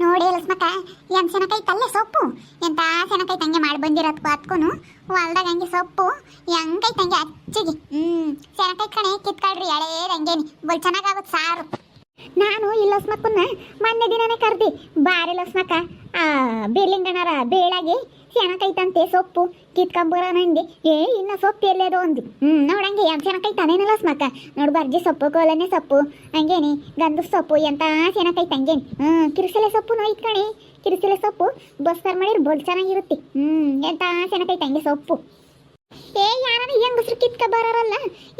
ನೋಡಿ ಲಸ್ಮಕ್ಕ ಎಂತ ಸೆನಕೈತಲ್ಲೇ ಸೊಪ್ಪು ಎಂತ ಸೆನಕೈತಂಗೆ ಮಾಡಿ ಬಂದಿರತ್ಕು ಅತ್ಕೊನು ಹೊಲ್ದಾಗ ಹಂಗೆ ಸೊಪ್ಪು ಹೆಂಗೈತಂಗೆ ಅಚ್ಚಿಗೆ ಸೆನಕೈ ಕಣೆ ಕಿತ್ಕೊಳ್ರಿ ಎಳೇದಂಗೇನಿ ಬಲ್ ಚೆನ್ನಾಗಾಗುತ್ತೆ ಸಾರು. ನಾನು ಈ ಲಸ್ಮಕ್ಕನ್ನ ಮೊನ್ನೆ ದಿನನೇ ಕರ್ದಿ ಬಾರಿ ಲಸ್ಮಕ್ಕ ಬಿರ್ಲಿಂಗಣ್ಣರ ಬೇಳಾಗಿ ಸೆನಕೈತಂತೆ ಸೊಪ್ಪು ಕಿತ್ಕೊಂಬರೋಣ ಅಂದೆ. ಇನ್ನ ಸೊಪ್ಪು ಎಲ್ಲೇದು ಅಂದು ನೋಡಂಗೆ ಸೆನಕೈತಾನೇನಲ್ಲ ಲಸ್ಮಕ್ಕ ನೋಡು ಬರ್ಜಿ ಸೊಪ್ಪು ಕೋಲನೆ ಸೊಪ್ಪು ಹಂಗೇನಿ ಗಂಧದ ಸೊಪ್ಪು ಎಂತ ಸೆನಕೈತಂಗೇನಿ ಕಿರಿಸಲೆ ಸೊಪ್ಪು ನೋಯ್ತ್ಕಣಿ ಕಿರಿಸಲೆ ಸೊಪ್ಪು ಬಸ್ಸಾರು ಮಾಡಿದ್ರೆ ಬಲ್ ಚೆನ್ನಾಗಿರುತ್ತೆ ಎಂತ ಸೆನಕೈತಂಗೆ ಸೊಪ್ಪು. ಯಾರನ್ನ ಹೆಂಗಸ್ರು ಕಿತ್ಕ ಬರೋರಲ್ಲ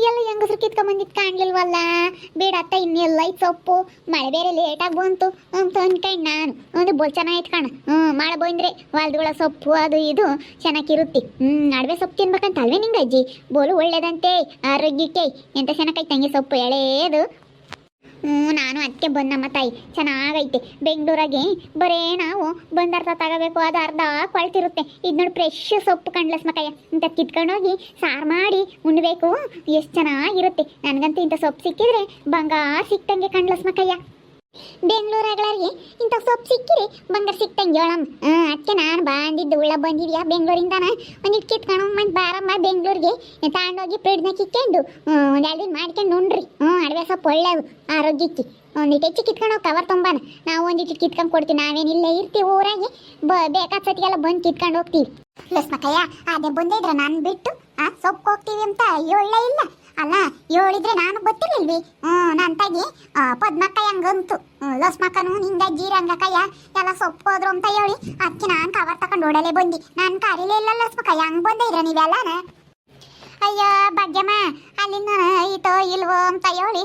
ಎಲ್ಲ ಹೆಂಗಸ್ರು ಕಿತ್ಕ ಬಂದಿದ್ ಕಾಣ್ಲಿಲ್ವಲ್ಲ ಬೇಡತ್ತ ಇನ್ನೆಲ್ಲ ಐತ್ ಸೊಪ್ಪು ಮಳೆ ಬೇರೆ ಲೇಟಾಗಿ ಬಂತು ಅಂತ ಅನ್ಕಂಡು ನಾನು ಅಂದ್ರೆ ಬೊಲ್ ಚೆನ್ನಾಗಿತ್ತು ಕಣ ಮಳೆ ಬಂದ್ರೆ ಹೊಲ್ದುಗಳ ಸೊಪ್ಪು ಅದು ಇದು ಚೆನ್ನಾಗಿರುತ್ತೆ ಅಡವೆ ಸೊಪ್ಪು ತಿನ್ಬೇಕಂತ ಅಲ್ವೇ ನಿಂಗೆ ಅಜ್ಜಿ ಬೋಲು ಒಳ್ಳೇದಂತೆ ಆರೋಗ್ಯಕ್ಕೆ ಎಂತ ಚೆನ್ನಾಗೈತೆ ಸೊಪ್ಪು ಎಳೆದು. ನಾನು ಅದಕ್ಕೆ ಬಂದಮ್ಮ ತಾಯಿ ಚೆನ್ನಾಗೈತೆ ಬೆಂಗಳೂರಾಗೆ ಬರೇ ನಾವು ಬಂದರ್ಥ ತಗೋಬೇಕು ಅದು ಅರ್ಧ ಕೊಳ್ತಿರುತ್ತೆ ಇದು ನೋಡಿ ಫ್ರೆಶ್ ಸೊಪ್ಪು ಕಂಡ್ಲಸ್ಮಕ್ಕಯ್ಯ ಇಂಥ ಕಿತ್ಕೊಂಡೋಗಿ ಸಾರು ಮಾಡಿ ಉಣ್ಬೇಕು ಎಷ್ಟು ಚೆನ್ನಾಗಿರುತ್ತೆ. ನನಗಂತೂ ಇಂಥ ಸೊಪ್ಪು ಸಿಕ್ಕಿದ್ರೆ ಬಂಗಾರ ಸಿಕ್ತಂಗೆ ಕಂಡ್ಲಸ್ಮಕ್ಕಯ್ಯ. ಬೆಂಗಳೂರಾಗ್ಲಾರಿಗೆ ಇಂಥ ಸೊಪ್ಪು ಸಿಕ್ಕಿರಿ ಬಂಗಾರ ಸಿಕ್ತಂಗೆ ಹೇಳಮ್ಮ ಅದಕ್ಕೆ ನಾನು ಬಂದಿದ್ದು ಉಳ್ಳ ಬಂದಿದ್ಯಾ ಬೆಂಗಳೂರಿಂದಾನ ಒಂದಿಟ್ಟು ಕಿತ್ಕೊಂಡು ಮತ್ತೆ ಬಾರಮ್ಮ ಬೆಂಗಳೂರಿಗೆ ತಗೊಂಡೋಗಿ ಫ್ರಿಡ್ಜ್ನ ಕಿತ್ಕೊಂಡು ಒಂದು 2 ದಿನ ಮಾಡ್ಕೊಂಡು ಉಣ್ರಿ ಅಡವೆ ಸೊಪ್ಪು ಒಳ್ಳೆಯದು ಆರೋಗ್ಯಕ್ಕೆ ಒಂದಿಟ್ಟು ಹೆಚ್ಚು ಕಿತ್ಕೊಂಡು ಹೋಗಿ ಕವರ್ ತುಂಬಾನ ನಾವು ಒಂದಿಟ್ಟು ಕಿತ್ಕೊಂಡು ಕೊಡ್ತೀವಿ ನಾವೇನಿಲ್ಲ ಇರ್ತೀವಿ ಊರಾಗೆ ಬೇಕಾದ ಸತಿಗೆಲ್ಲ ಬಂದು ಕಿತ್ಕೊಂಡು ಹೋಗ್ತೀವಿ. ಲಸ್ಮಕ್ಕಯ್ಯ ಅದೇ ಬಂದಿದ್ರೆ ನಾನು ಬಿಟ್ಟು ಸೊಪ್ಪು ಹೋಗ್ತೀವಿ ಅಂತ ಒಳ್ಳೆ ಇಲ್ಲ ಅಲ್ಲ ಹೇಳಿದ್ರೆ ನಾನು ಗೊತ್ತಿರ್ಲಿಲ್ವಿ ನನ್ನ ತಾಗಿ ಪದ್ಮಕ್ಕಯ್ಯ ಹಂಗಂತು ಲಸ್ಮಕ್ಕನು ನಿಂಗ ಜೀರಂಗಕ್ಕಯ್ಯ ಎಲ್ಲ ಸೊಪ್ಪು ಹೋದ್ರು ಅಂತ ಹೇಳಿ ಅದಕ್ಕೆ ನಾನು ಕವರ್ ತಗೊಂಡು ಓಡಲೇ ಬಂದಿ ನಾನು ಕರೀಲೇ ಇಲ್ಲ ಲಸ್ಮಕ್ಕಯ್ಯ ಹಂಗೆ ಬಂದಿದ್ರ ನೀವೆಲ್ಲನ. ಅಯ್ಯೋ ಭಾಗ್ಯಮ್ಮ ಅಲ್ಲಿಂದ ಐತೋ ಇಲ್ವೋ ಅಂತ ಹೇಳಿ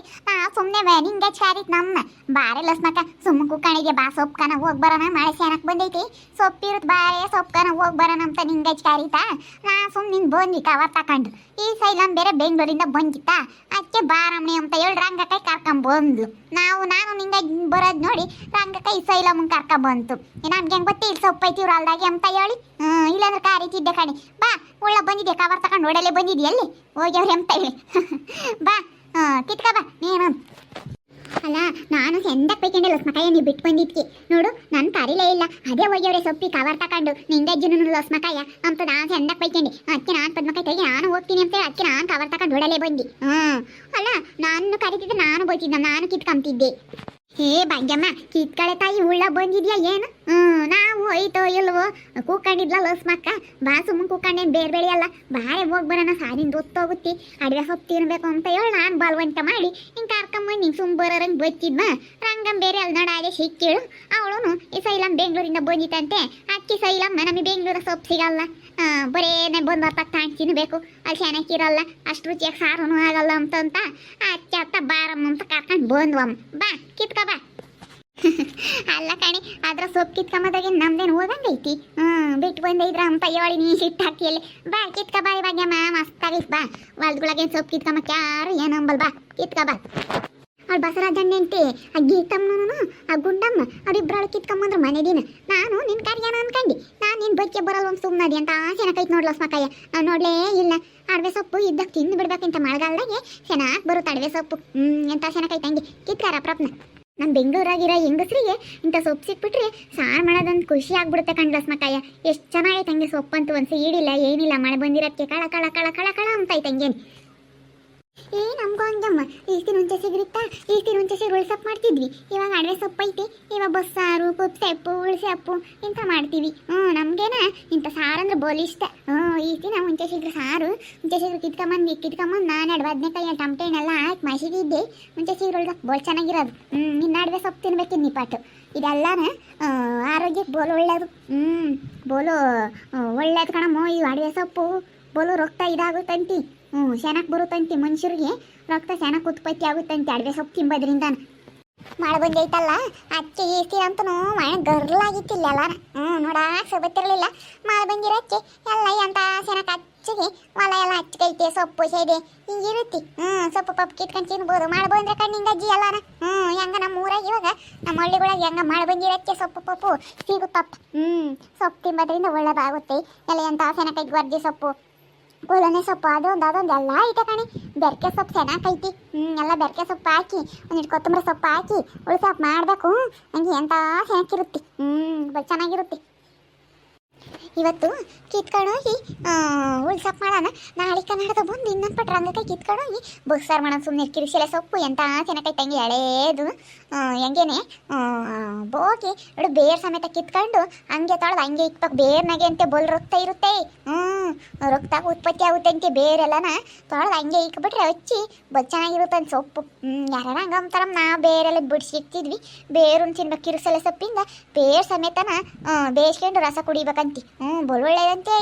ಸುಮ್ಮನೆ ನಿಂಗೆ ಚಾರಿತ್ ನಮ್ಮ ಬಾರೆ ಲಸ್ಮಕ್ಕ ಸುಮ್ಮ ಕುಕ್ಕಣಿಗೆ ಬಾ ಸೊಪ್ಪು ಹೋಗಿ ಬರೋಣ ಮಳೆ ಸೇನಕ್ಕೆ ಬಂದೈತಿ ಸೊಪ್ಪಿರುತ್ತೆ ಬಾರೆ ಸೊಪ್ಪು ಹೋಗಿ ಬರೋಣ ಅಂತ ನಿಂಗೆ ಚಾರಿತಾ ನಾ ಸುಮ್ಮನೆ ಬಂದು ಕವರ್ ತಗೊಂಡು ಈ ಸೈಲಂ ಬೇರೆ ಬೆಂಗಳೂರಿಂದ ಬಂದಿತ್ತ ಅದಕ್ಕೆ ಬಾರಮ್ಮಿ ಅಂತ ಹೇಳಿ ರಂಗಕಾಯಿ ಕರ್ಕೊಂಬಂದ್ಲು ನಾನು ನಿಂಗೆ ಬರೋದು ನೋಡಿ ರಂಗಕಾಯಿ ಸೈಲಮ್ಮನ ಕರ್ಕೊಂಬಂತು ನಮ್ಗೆ ಹೆಂಗೆ ಗೊತ್ತಿ ಇಲ್ಲಿ ಸೊಪ್ಪು ಐತಿ ಇವ್ರು ಅಲ್ದಾಗೆ ಅಂತ ಹೇಳಿ ಇಲ್ಲಾಂದ್ರೆ ಕಾರಿತಿದ್ದೆ ಕಣಿ ಬಾ ಉಳ್ಳ ಬಂದಿದ್ದೆ ಕವರ್ ತಗೊಂಡು ಓಡಲೇ ಬಂದಿದ್ಯಲ್ಲಿ ಹೋಗ್ಯವ್ರಿ ಅಂತ ಹೇಳಿ ಬಾ ಕಿತ್ಕ ಬಾ ನೀನು. ಅಲ್ಲ ನಾನು ಸೆಂದಕ್ಕೆ ಬೈಕೊಂಡೆ ಲಸ್ಮಕಾಯ ನೀವು ಬಿಟ್ಟು ಬಂದಿದ್ಕೆ ನೋಡು ನಾನು ಕರೀಲೇ ಇಲ್ಲ ಅದೇ ಹೋಗ್ಯವ್ರೆ ಸೊಪ್ಪಿ ಕವರ್ ತಗೊಂಡು ನಿಂಗೆ ಅಜ್ಜಿನೂ ಲಸ್ಮಕಾಯ ಅಂತ ನಾನು ಸೆಂದಕ್ಕೆ ಬೈಕೊಂಡೆ ಅದಕ್ಕೆ ನಾನು ಪದ್ಮಕಾಯಿ ತೆಗಿ ನಾನು ಹೋಗ್ತೀನಿ ಅಂತ ಅದಕ್ಕೆ ನಾನು ಕವರ್ ತಗೊಂಡು ಓಡಲೇ ಬಂದು ಅಲ್ಲ ನಾನು ಕರೀತಿದ್ದೆ ನಾನು ಬೈತಿದ್ದ ನಾನು ಕಿತ್ಕೊಂತಿದ್ದೆ. ಭಾಗ್ಯಮ್ಮ ಕಿತ್ಕಳೆ ತಾಯಿ ಉಳ್ಳ ಬಂದಿದ್ಯಾ ಏನು ನಾವು ಹೋಯ್ತೋ ಇಲ್ವೋ ಕೂಕೊಂಡಿದ್ಲ ಲಸ್ಮಕ್ಕ ಬಾ ಸುಮ್ಮನೆ ಕೂಕೊಂಡೇನು ಬೇರೆ ಬೇರೆ ಅಲ್ಲ ಬಾರೆ ಹೋಗಿ ಬರೋಣ ಸಾರಿನ ಗೊತ್ತೋಗುತ್ತೆ ಅಡುಗೆ ಸೊಪ್ಪು ತಿನ್ಬೇಕು ಅಂತ ಹೇಳಿ ನಾನು ಬಲವಂತ ಮಾಡಿ ಹಿಂಗೆ ಕರ್ಕೊಂಬಂದು ಹಿಂಗೆ ಸುಮ್ಮ ಬರೋರಂಗೆ ಬೈತಿದ್ಮ ರಂಗಮ್ ಬೇರೆ ಅಲ್ಲಿ ನೋಡಾಗೆ ಸಿಕ್ಕಿಳು ಅವಳು ಈ ಸೈಲಮ್ ಬೆಂಗಳೂರಿಂದ ಬಂದಿತ್ತಂತೆ ಅಕ್ಕಿ ಸೈಲಮ್ಮ ನಮಗೆ ಬೆಂಗಳೂರ ಸೊಪ್ಪು ಸಿಗಲ್ಲ ಬರೇನೆ ಬಂದು ಬರ್ತಾ ತಿನ್ಬೇಕು ಅಲ್ಲಿ ಚೆನ್ನಾಗಿರಲ್ಲ ಅಷ್ಟು ರುಚಿಯಾಗಿ ಸಾರೂ ಆಗಲ್ಲ ಅಂತ ಅಚ್ಚ ಅತ್ತ ಬಾರಮ್ಮ ಅಂತ ಕರ್ಕೊಂಡು ಬಂದ್ವಮ್ಮ ಬಾ ಕಿತ್ಕ ಬಾ. ಅಲ್ಲ ಕಣಿ ಅದ್ರ ಸೊಪ್ಪು ಕಿತ್ಕೊಂಬದ್ರಾಗೆ ನಮ್ದೇನು ಹೋಗಂಗೈತಿ ಬಿಟ್ಟು ಬಂದೈದ್ರ ಅಂತ ಹೇಳಿ ನೀ ಸಿಟ್ಟು ಹಾಕಿಯಲ್ಲಿ ಬಾ ಕಿತ್ಕ ಬಾರಿ ಭಾಗ್ಯಮ್ಮ ಮಸ್ತಾಗೈತಿ ಬಾ ಹೊಲ್ದೊಳಗೇನು ಸೊಪ್ಪು ಕಿತ್ಕೊಂಬಕ್ಕೆ ಯಾರು ಏನಂಬಲ್ ಬಾ ಕಿತ್ಕ ಬಾ. ಅವ್ಳು ಬಸವರಾಜಣ್ಣ ಅಂತೆ ಆ ಗೀತಮ್ಮನೂ ಆ ಗುಂಡಮ್ಮ ಅವ್ರಿಬ್ರಾಳು ಕಿತ್ಕೊಂಬಂದ್ರು ಮನೆ ದಿನ ನಾನು ನಿನ್ನ ಕರಿಯಾನ ಅನ್ಕಂಡು ನಾನು ನಿನ್ನ ಬೈಕೆ ಬರಲ್ಲ ಒಂದು ಸುಮ್ಮನದಿ ಅಂತ ಚೆನ್ನಾಗೈತೆ ನೋಡ್ಲ ಸ್ಮಕಾಯ ನಾವು ನೋಡಲೇ ಇಲ್ಲ ಅಡವೆ ಸೊಪ್ಪು ಇದ್ದಾಗ ತಿಂದು ಬಿಡ್ಬೇಕಂತ ಮಳೆಗಾಲದಾಗೆ ಚೆನ್ನಾಗಿ ಬರುತ್ತೆ ಅಡವೆ ಸೊಪ್ಪು ಎಂತ ಚೆನ್ನಾಗೈತೆ ಹಂಗೆ ಕಿತ್ಕಾರ ಪ್ರಪ್ನ. ನಮ್ಮ ಬೆಂಗಳೂರಾಗಿರೋ ಹೆಂಗಸ್ರಿಗೆ ಇಂಥ ಸೊಪ್ಪು ಸಿಕ್ಬಿಟ್ರೆ ಸಾರು ಮಾಡೋದಂತ ಖುಷಿ ಆಗ್ಬಿಡುತ್ತೆ ಕಂಡ್ಲ ಸ್ಮಕಾಯ ಎಷ್ಟು ಚೆನ್ನಾಗೈತೆ ಹಂಗೆ ಸೊಪ್ಪು ಅಂತೂ ಒಂದು ಸೀಡಿಲ್ಲ ಏನಿಲ್ಲ ಮಳೆ ಬಂದಿರೋದಕ್ಕೆ ಕಳ ಕಳ ಕಳ ಕಳ ಕಳ ಅಂತ ಐತೆ ಹಂಗೇನು ನಮ್ಗೂ ಹಂಗಮ್ಮ ಈಸ್ತಿನ ಮುಂಚೆ ಸಿಗ್ರಿತ್ತಾ ಈಸ್ತಿನ ಮುಂಚೆ ಸಿಗಿ ಉಳ್ಸಪ್ಪು ಮಾಡ್ತಿದ್ವಿ ಇವಾಗ ಅಡವೆ ಸೊಪ್ಪು ಐತಿ ಇವಾಗ ಬಸ್ಸಾರು ಕುಪ್ಸೆಪ್ಪು ಉಳ್ಸೆಪ್ಪು ಇಂಥ ಮಾಡ್ತೀವಿ ನಮಗೇನ ಇಂಥ ಸಾರು ಅಂದ್ರೆ ಬೋಲಿ ಇಷ್ಟ ಈಸ್ತಿನ ಮುಂಚೆ ಸಿಗ್ರಿ ಸಾರು ಮುಂಚೆ ಸಿಗ್ರಿ ಕಿತ್ಕೊಂಬಂದು ನಾನು 2 ಬದನೆಕಾಯಿ ಟಮಟೆ ಹಣ್ಣೆಲ್ಲ ಹಾಕಿ ಮಸಿಗಿದ್ದೆ ಮುಂಚೆ ಸಿಗ್ರಿ ಉಳ್ದಕ್ಕೆ ಬೋಲ್ ಚೆನ್ನಾಗಿರೋದು ಇನ್ನು ಅಡವೆ ಸೊಪ್ಪು ತಿನ್ಬೇಕಿನ್ನು ನಿಪಾಟು ಇದೆಲ್ಲನ ಆರೋಗ್ಯಕ್ಕೆ ಬೋಲು ಒಳ್ಳೆಯದು ಬೋಲು ಒಳ್ಳೇದು ಕಣಮ್ಮ ಈ ಅಡವೆ ಸೊಪ್ಪು ಬೋಲು ರಕ್ತ ಇದಾಗುತ್ತಂತಿ ಚೆನ್ನಾಗಿ ಬರುತ್ತಂತೆ ಮನುಷ್ಯರಿಗೆ ರಕ್ತ ಚೆನ್ನಾಗಿ ಉತ್ಪತ್ತಿ ಆಗುತ್ತಂತೆ ಅಡವೆ ಸೊಪ್ಪು ತಿಂಬೋದ್ರಿಂದ. ಮಳೆ ಬಂದೈತಲ್ಲ ಅಚ್ಚೆ ಈಸ್ತಿ ಅಂತೂ ಮಳೆ ಗರ್ಲಾಗಿತ್ತಿಲ್ಲ ನೋಡಾಕ ಗೊತ್ತಿರಲಿಲ್ಲ ಮಳೆ ಬಂದಿರಕ್ಕೆ ಎಲ್ಲ ಎಂತ ಚೆನ್ನಾಗಿ ಅಚ್ಚಿಗೆ ಹೊಲ ಎಲ್ಲ ಹಚ್ಕೈತೆ ಸೊಪ್ಪು ಸೇದೆ ಹಿಂಗಿರುತ್ತೆ ಸೊಪ್ಪು ಪಪ್ಪು ಕಿತ್ಕೊಂಡು ತಿನ್ಬೋದು ಮಳೆ ಬಂದ್ರೆ ಕಣ್ಣಿಂದ ಅಜ್ಜಿ ಎಲ್ಲಾನ ಹೆಂಗ ನಮ್ಮ ಊರಾಗ ಇವಾಗ ನಮ್ಮ ಹಳ್ಳಿಗಳಾಗ ಹೆಂಗ ಮಳೆ ಬಂದಿರಕ್ಕೆ ಸೊಪ್ಪು ಪಪ್ಪು ಸಿಗುತ್ತಪ್ಪ ಸೊಪ್ಪು ತಿಂಬೋದ್ರಿಂದ ಒಳ್ಳೇದಾಗುತ್ತೆ ಎಲ್ಲ ಎಂತ ಚೆನ್ನಾಗೈತೆ ಗೊರ್ಜಿ ಸೊಪ್ಪು ಕೊಲನೆ ಸೊಪ್ಪು ಅದೊಂದು ಎಲ್ಲ ಐತೆ ಕಣೆ. ಬೆರಕೆ ಸೊಪ್ಪು ಚೆನ್ನಾಗೈತಿ. ಎಲ್ಲ ಬೆರಕೆ ಸೊಪ್ಪು ಹಾಕಿ ಒಂದಿಟ್ಟು ಕೊತ್ತಂಬರಿ ಸೊಪ್ಪು ಹಾಕಿ ಉಳ್ಸಾಪ್ ಮಾಡಬೇಕು. ಹಂಗೆ ಎಂತ ಚೆನ್ನಾಗಿರುತ್ತೆ. ಚೆನ್ನಾಗಿರುತ್ತೆ. ಇವತ್ತು ಕಿತ್ಕೊಂಡೋಗಿ ಉಳ್ಸಪ್ ಮಾಡೋಣ. ನಾಳೆ ಕನ್ನಡದ ಬಂದು ಇನ್ನೊಂದು ಪಟ್ಟ ರಂಗಕಾಯಿ ಕಿತ್ಕೊಂಡೋಗಿ ಬಸ್ಸಾರು ಮಾಡೋಣ. ಸುಮ್ಮನೆ ಕಿರಿಶಿಲೆ ಸೊಪ್ಪು ಎಂತ ಚೆನ್ನಾಗೈತೆ ತಂಗಿ ಎಳೆದು ಹೆಂಗೇನೆ ಬೋಗಿ ನೋಡಿ ಬೇರ್ ಸಮೇತ ಕಿತ್ಕೊಂಡು ಹಂಗೆ ತೊಳೆದು ಹಂಗೆ ಇಕ್ಬೇಕು. ಬೇರ್ನಾಗೆ ಅಂತೆ ಬೋಲ್ ರಕ್ತ ಇರುತ್ತೆ. ರಕ್ತ ಉತ್ಪತ್ತಿ ಆಗುತ್ತೆ ಅಂತೆ. ಬೇರೆಲ್ಲನ ತೊಳೆದು ಹಂಗೆ ಇಕ್ಬಿಟ್ರೆ ಹಚ್ಚಿ ಚೆನ್ನಾಗಿರುತ್ತೆ ಅಂತ ಸೊಪ್ಪು. ಯಾರು ಹಂಗೆ ಅಂತಾರ. ನಾವು ಬೇರೆಲ್ಲ ಬಿಡಿಸಿಕ್ತಿದ್ವಿ. ಬೇರು ತಿನ್ಬೇಕು ಕಿರಿಸಲೆ ಸೊಪ್ಪಿಂದ ಬೇರ್ ಸಮೇತನ ಬೇಯಿಸ್ಕೊಂಡು ರಸ ಕುಡಿಬೇಕಂತಿ. ಬೋಲ್ ಒಳ್ಳೇದಂತೆ.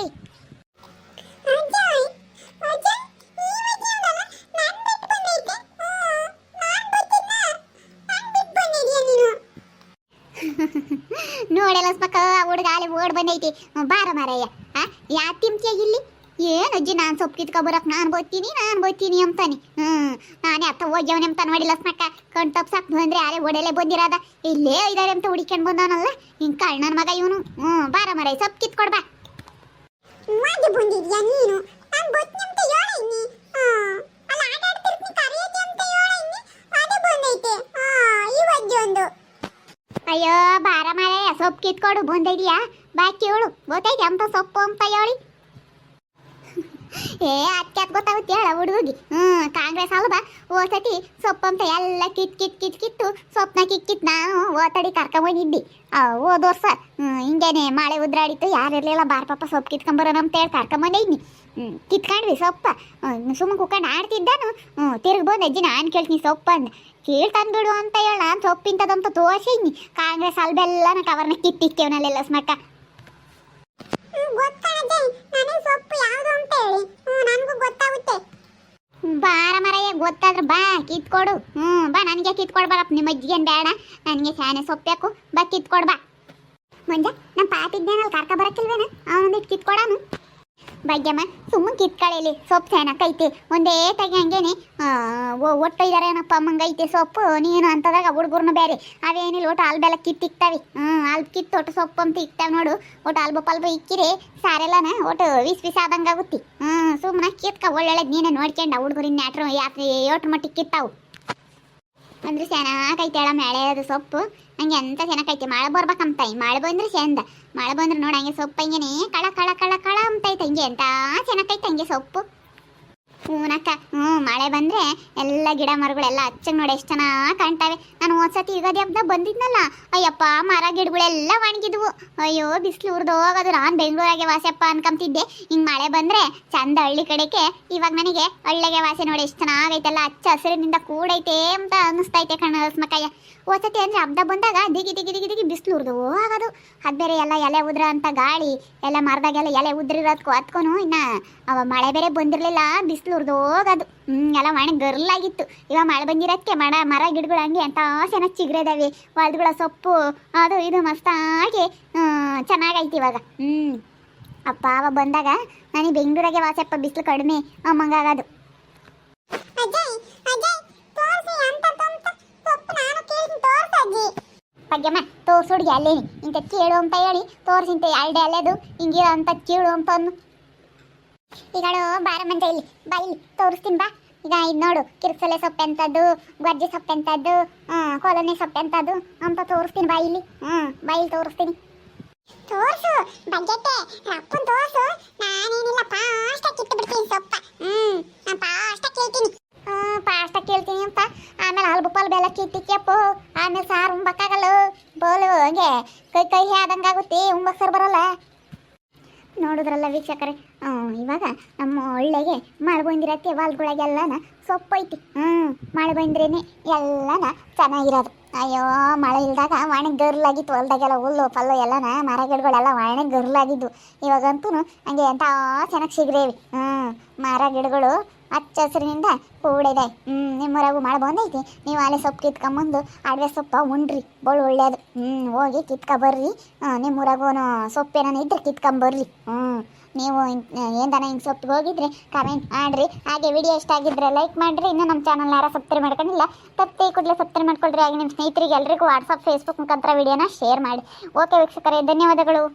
ನೋಡಲ್ಲ ಮಕ್ಕ ಹುಡುಗ ಅಲ್ಲಿ ಓಡ್ ಬಂದೈತಿ. ಬಾರ ಮಾರಯ್ಯ ಯಾ ತಿಂತೀಯ ಇಲ್ಲಿ? ಏನು ಅಜ್ಜಿ ನಾನು ಸೊಪ್ಪು ಕಿತ್ಕೊಬರಕ್ ನಾನು ಬೋಯ್ತೀನಿ ಅಂತಾನೆ. ನಾನೇ ಅತ್ತ ಹೋಗ್ಯವನೆ ಅಂತ ನೋಡಿಲ್ಲ ಮಕ್ಕ. ಕಣ್ ತಪ್ಸಾಕ್ ಬಂದ್ರೆ ಯಾರೇ ಓಡಲೇ ಬಂದಿರೋದ. ಇಲ್ಲೇ ಇದಾರೆ ಅಂತ ಹುಡುಕ್ಯಂಡು ಬಂದವನಲ್ಲ ಹಿಂಗೆ ಕಳ್ಳನ ಮಗ ಇವನು. ಬಾರ ಮಾರಯ್ಯ ಸೊಪ್ಪು ಕಿತ್ಕೊಡ್ಬಾ. ಬಂದಿದ್ಯಾ ನೀನು? ನಾನು ಗೊತ್ತಿ ಅಂತ ಹೇಳಿ ಅಲ್ಲ ಆಟ ಆಡ್ತಿರ್ತೀನಿ ಕರೆಯತಿ ಅಂತ ಹೇಳಿ ಅದೇ ಬಂದೈತೆ. ಇವಜ್ಜೊಂದು ಅಯ್ಯೋ ಬಾರ ಮಾರಯ್ಯ ಸೊಪ್ಪು ಕಿತ್ಕೊಡು ಬಂದಿದ್ಯಾ ಬಾಕಿ ಹೇಳು. ಗೊತ್ತೈತೆ ಅಂತ ಸೊಪ್ಪು ಅಂತ ಹೇಳಿ. ಅದಕ್ಕೆ ಗೊತ್ತಾಗುತ್ತೆ ಹೇಳ ಹುಡುಗಿ. ಕಾಂಗ್ರೆಸ್ ಅಲ್ವಾ ಓಸತಿ ಸೊಪ್ಪು ಅಂತ ಎಲ್ಲ ಕಿತ್ತು ಸೊಪ್ಪನ್ನ ಕಿಕ್ಕಿತ್ ನಾನು ಓತಡಿ ಕರ್ಕೊಂಬಂದಿದ್ದಿ. ಹೋದ ವರ್ಷ ಹಿಂಗೇನೆ ಮಳೆ ಉದ್ರಾಡಿತ್ತು. ಯಾರಿರ್ಲಿಲ್ಲ ಬಾರ ಪಾಪ ಸೊಪ್ಪು ಕಿತ್ಕೊಂಬರೋಣ ಅಂತ ಹೇಳಿ ಕರ್ಕೊಂಬಂದಿದ್ನಿ. ಕಿತ್ಕೊಂಡ್ವಿ ಸೊಪ್ಪ. ಸುಮ್ಮನೆ ಕುತ್ಕೊಂಡು ಆಡ್ತಿದ್ದಾನು. ತಿರುಗಿ ಬಂದು ಅಜ್ಜಿ ನಾನು ಕೇಳ್ತೀನಿ ಸೊಪ್ಪು ಅಂದ. ಕೇಳ್ತಂದ್ಬಿಡು ಅಂತ ಹೇಳ ನಾನು ಸೊಪ್ಪಿಂತದಂತ ತೋರಿಸಿದ್ನಿ. ಕಾಂಗ್ರೆಸ್ ಅಲ್ಬೆಲ್ಲನ ಕವರ್ನ ಕಿತ್ತಿಕ್ಕೇವನಲ್ಲೆಲ್ಲ ಸ್ಮಕ್ಕ. ಬಾರ ಮರಯ್ಯ ಗೊತ್ತಾದ್ರೆ ಬಾ ಕಿತ್ಕೊಡು. ಬಾ ನನಗೆ ಕಿತ್ಕೊಡ್ಬಾರಪ್ಪ. ನಿಮ್ಮ ಅಜ್ಜಿಗೇನು ಬೇಡ. ನನಗೆ ಶಾನೆ ಸೊಪ್ಪು ಬಾ ಕಿತ್ಕೊಡ್ಬಾ. ಮಂಜ ನಮ್ಮ ಪಾತಿದ್ದೇನಲ್ಲ ಕರ್ಕ ಬರಕ್ಕಿಲ್ವೇನ? ಅವನೊಂದಿಟ್ಟು ಕಿತ್ಕೊಡಾನು. ಭಾಗ್ಯಮ್ಮ ಸುಮ್ಮನೆ ಕಿತ್ಕೊಳ್ಳಿ. ಸೊಪ್ಪು ಚೆನ್ನಾಗೈತೆ. ಒಂದೇ ತಗಿ ಹಂಗೇನೆ ಒಟ್ಟು ಇದಾರೇನಪ್ಪ ಅಮ್ಮಂಗೈತೆ ಸೊಪ್ಪು. ನೀನು ಅಂತದಾಗ ಹುಡುಗರ್ನು ಬೇರೆ ಅವೇನಿಲ್ಲ. ಒಟ್ಟು ಹಾಲು ಬೆಲ್ಲ ಕಿತ್ತಿಕ್ತಾವೆ. ಹಾಲು ಕಿತ್ತು ಒಟ್ಟು ಸೊಪ್ಪು ಅಂತ ಇಕ್ತಾವೆ ನೋಡು. ಒಟ್ಟು ಅಲ್ಪ ಪಲ್ಪ ಇಕ್ಕಿರಿ ಸಾರೆಲ್ಲನ ಒಟ್ಟು ವಿಸ್ ಆದಂಗೆ ಆಗುತ್ತೆ. ಸುಮ್ಮನೆ ಕಿತ್ಕ ಒಳ್ಳೊಳ್ಳೆದು ನೀನೇ ನೋಡ್ಕೊಂಡು ಹುಡುಗರಿನ ನ್ಯಾಟ್ರು ಯಾತ್ರೆ ಏಟ್ರ ಮಟ್ಟಿಗೆ ಕಿತ್ತಾವು ಅಂದ್ರೆ ಚೆನ್ನಾಗೈತೆ ಹೇಳ ಮಳೆ ಅದು ಸೊಪ್ಪು. ಹಂಗೆ ಎಂತ ಚೆನ್ನಾಗೈತೆ. ಮಳೆ ಬರ್ಬೇಕಂತ. ಮಳೆ ಬಂದ್ರೆ ಚಂದ. ಮಳೆ ಬಂದ್ರೆ ನೋಡಿ ಹಂಗೆ ಸೊಪ್ಪು ಹಂಗೇನೆ ಕಳ ಕಳ ಕಳ ಕಳ ಅಂತೈತೆ. ಹಂಗೆ ಎಂತ ಚೆನ್ನಾಗೈತೆ ಹಂಗೆ ಸೊಪ್ಪು. ಹೂನಕ್ಕ ಮಳೆ ಬಂದರೆ ಎಲ್ಲ ಗಿಡ ಮರಗಳೆಲ್ಲ ಹಚ್ಚಂಗೆ ನೋಡಿ ಎಷ್ಟು ಚೆನ್ನಾಗಿ ಕಾಣ್ತಾವೆ. ನಾನು ಒಂದ್ಸತಿ ಯುಗಾದಿ ಹಬ್ಬದ ಬಂದಿದ್ನಲ್ಲ ಅಯ್ಯಪ್ಪ ಮರ ಗಿಡಗಳೆಲ್ಲ ಒಣಗಿದ್ವು. ಅಯ್ಯೋ ಬಿಸಿಲು ಉರ್ದೋಗೋದು. ನಾನು ಬೆಂಗಳೂರಾಗೆ ವಾಸಪ್ಪ ಅನ್ಕೊಂತಿದ್ದೆ. ಹಿಂಗೆ ಮಳೆ ಬಂದರೆ ಚಂದ ಹಳ್ಳಿ ಕಡೆಗೆ. ಇವಾಗ ನನಗೆ ಹಳ್ಳಿಗೆ ವಾಸೆ ನೋಡಿ ಎಷ್ಟು ಚೆನ್ನಾಗೈತೆಲ್ಲ ಹಚ್ಚ ಹಸಿರಿನಿಂದ ಕೂಡೈತೆ ಅಂತ ಅನ್ನಿಸ್ತೈತೆ ಕಣ್ಣ ಸ್ಮಕಯ್ಯ. ಒಂದ್ಸತಿ ಅಂದರೆ ಹಬ್ಬದ ಬಂದಾಗ ದಿಗಿ ದಿಗಿ ದಿಗಿ ದಿಗಿ ಬಿಸಿಲು ಉರ್ದೋಗೋದು. ಅದು ಬೇರೆ ಎಲ್ಲ ಎಲೆ ಉದ್ರ ಅಂತ ಗಾಳಿ ಎಲ್ಲ ಮರದಾಗೆಲ್ಲ ಎಲೆ ಉದ್ರಿರೋದಕ್ಕೂ ಹತ್ಕೊನು ಇನ್ನು ಅವ ಮಳೆ ಬೇರೆ ಬಂದಿರಲಿಲ್ಲ. ಬಿಸಿಲು ಉರ್ದೋಗೋದು. ಎಲ್ಲ ಒಣ ಗರ್ಲಾಗಿತ್ತು. ಇವಾಗ ಮಳೆ ಬಂದಿರೋದಕ್ಕೆ ಮರ ಗಿಡಗಳು ಹಂಗೆ ಅಂತ ಚೆನ್ನಾಗಿ ಚಿಗ್ರದಾವೆ. ಹೊಲ್ದುಗಳ ಸೊಪ್ಪು ಅದು ಇದು ಮಸ್ತಾಗಿ ಚೆನ್ನಾಗೈತಿ ಇವಾಗ. ಅಪ್ಪ ಅವ ಬಂದಾಗ ನನಗೆ ಬೆಂಗಳೂರಾಗೆ ವಾಸಪ್ಪ ಬಿಸಿಲು ಕಡಿಮೆ ಅಮ್ಮಂಗಾಗೋದು. ಭಾಗ್ಯಮ್ಮ ತೋರ್ಸುಡ್ಗೆ ಅಲ್ಲೇನಿ ಇಂಥ ಕೇಳು ಅಂತ ಹೇಳಿ ತೋರಿಸಿಂತ ಎರಡೇ ಅಲ್ಲೇದು ಹಿಂಗಿರೋ ಅಂತ ಕೇಳು ಅಂತ ಅನ್ನು. ಈಗಳು ಬಾರ ಮಂಜ ಇಲ್ಲಿ ಬಾ, ಇಲ್ಲಿ ತೋರಿಸ್ತೀನಿ ಬಾ. ಈಗ ಇದು ನೋಡು ಕಿರ್ಸಲೆ ಸೊಪ್ಪು ಎಂಥದ್ದು, ಗಜ್ಜೆ ಸೊಪ್ಪು ಎಂಥದ್ದು, ಕೊಲನೆ ಸೊಪ್ಪು ಎಂಥದ್ದು ಅಂತ ತೋರಿಸ್ತೀನಿ ಬಾ ಇಲ್ಲಿ. ಬಾ ಇಲ್ಲಿ ತೋರಿಸ್ತೀನಿ. ತೋರ್ಸು ಬಗ್ಗೆಟ್ಟೆ ರಪ್ಪನ್ ತೋರ್ಸು. ನಾನೇನಿಲ್ಲ ಪಾಸ್ಟಾಗಿ ಕಿತ್ತು ಬಿಡ್ತೀನಿ ಸೊಪ್ಪ. ನಾನು ಪಾಸ್ಟಾಗಿ ಕೇಳ್ತೀನಿ. ಪಾಸ್ಟಾಗಿ ಕೇಳ್ತೀನಿ ಅಂತ ಆಮೇಲೆ ಹಲ್ಬು ಪಲ್ ಬೆಲ್ಲ ಕಿತ್ತಿಕ್ಯಪ್ಪು. ಆಮೇಲೆ ಸಾರು ಉಂಬಕ್ಕಾಗಲ್ಲ. ಬೋಲು ಹಂಗೆ ಕೈ ಆದಂಗಾಗುತ್ತೆ. ಉಂಬಕ್ ಸರ್ ಬರಲ್ಲ. ನೋಡಿದ್ರಲ್ಲ ವೀಕ್ಷಕರೇ, ಇವಾಗ ನಮ್ಮ ಒಳ್ಳೆಗೆ ಮಳೆ ಬಂದಿರತ್ತೆ. ಹೊಲ್ಗಳಿಗೆಲ್ಲನ ಸೊಪ್ಪು ಐತಿ. ಮಳೆ ಬಂದ್ರೇನೆ ಎಲ್ಲನ ಚೆನ್ನಾಗಿರೋದು. ಅಯ್ಯೋ ಮಳೆ ಇಲ್ದಾಗ ಒಣೆ ಗರ್ಲಾಗಿತ್ತು. ಹೊಲ್ದಾಗೆಲ್ಲ ಹುಲ್ಲು ಪಲ್ಲು ಎಲ್ಲನ ಮರ ಗಿಡಗಳೆಲ್ಲ ಒಣೆ ಗರ್ಲಾಗಿದ್ದು. ಇವಾಗಂತೂ ಹಂಗೆ ಎಂಥ ಚೆನ್ನಾಗಿ ಸಿಗ್ರೇವಿ. ಮರ ಗಿಡಗಳು ಹಚ್ಚ ಹಸಿರಿನಿಂದ ಕೂಡಿದೆ. ನಿಮ್ಮೂರಾಗೂ ಮಳೆ ಬಂದೈತಿ. ನೀವು ಅಲ್ಲೇ ಸೊಪ್ಪು ಕಿತ್ಕೊಂಬಂದು ಅಡವೆ ಸೊಪ್ಪ ಉಂಡ್ರಿ, ಬೊಳು ಒಳ್ಳೇದು. ಹೋಗಿ ಕಿತ್ಕೊಬರ್ರಿ. ನಿಮ್ಮೂರಾಗೂ ಸೊಪ್ಪೇನ ಇದ್ರೆ ಕಿತ್ಕೊಂಬರ್ರಿ. ನೀವು ಏನಾನ ಹಿಂಗೆ ಸೊಪ್ಪಿಗೆ ಹೋಗಿದ್ರೆ ಕಮೆಂಟ್ ಮಾಡಿರಿ. ಹಾಗೆ ವಿಡಿಯೋ ಇಷ್ಟ ಆಗಿದ್ರೆ ಲೈಕ್ ಮಾಡಿರಿ. ಇನ್ನೂ ನಮ್ಮ ಚಾನಲ್ ಯಾರು ಸಬ್ಸ್ಕ್ರೈಬ್ ಮಾಡ್ಕೊಂಡಿಲ್ಲ ತಪ್ಪೇ ಕೂಡಲೇ ಸಬ್ಸ್ಕ್ರೈಬ್ ಮಾಡ್ಕೊಳ್ರಿ. ಹಾಗೆ ನಿಮ್ಮ ಸ್ನೇಹಿತರಿಗೆ ಎಲ್ರಿಗೂ ವಾಟ್ಸಪ್ ಫೇಸ್ಬುಕ್ ಮುಖಾಂತರ ವಿಡಿಯೋನ ಶೇರ್ ಮಾಡಿ. ಓಕೆ ವೀಕ್ಷಕರೇ, ಧನ್ಯವಾದಗಳು.